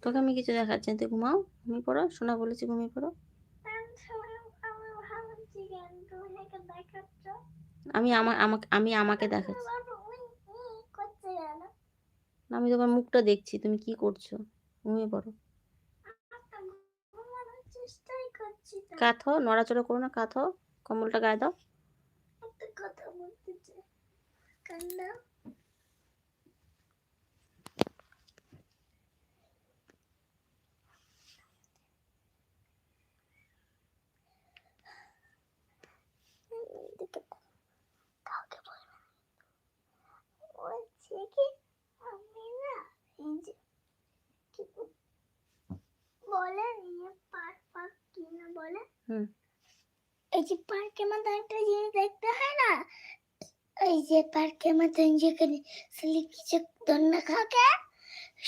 তোকে আমি কিছু দেখাচ্ছি না, তুই ঘুমাও, ঘুমিয়ে পড়ো, শোনা বলেছি ঘুমিয়ে পড়ো। আমি আমাকে দেখাচ্ছি, আমি তোমার মুখটা দেখছি তুমি কি করছো, ঘুমিয়ে পড়ো। কাঁথো, নড়াচড়া করো না, কাঁথো, কম্বলটা গায়ে দাও। কথা বলতে চাই, কান্না কাউকে বলবে না। বলছে কি আমি না এই যে কি বলে নিয়ে পার্ক কি না বলে, এই যে পার্কের মধ্যে একটা জিনিস দেখতে হয় না, এই যে পার্কের মধ্যে যেখানে স্লিপ কিছু দন্না খাকে,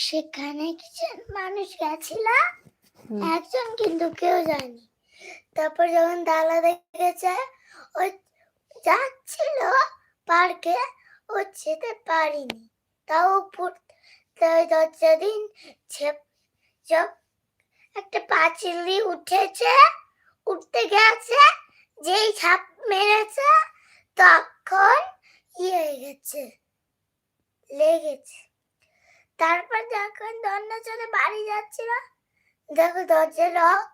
সেখানে কিছু মানুষ গেছিল, একজন কিন্তু কেউ যায়নি। তারপর যখন দালা দেখেছে ও যাচ্ছিল পার্কে, ও যেতে পারিনি, তাও দরজা দিন একটা পাঁচিল দিয়ে উঠেছে, উঠতে গেছে, যেই ঝাঁপ মেরেছে তখন হয়ে গেছে, লেগেছে। তারপর যখন দন্না চলে বাড়ি যাচ্ছিল, দেখো দরজা লক,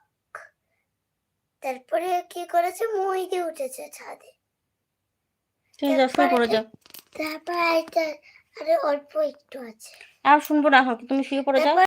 তারপরে কি করেছে, মই দিয়ে উঠেছে ছাদে। তারপর আরে অল্প একটু আছে, আর শুনবো না, তুমি শুয়ে পড়ে যাও।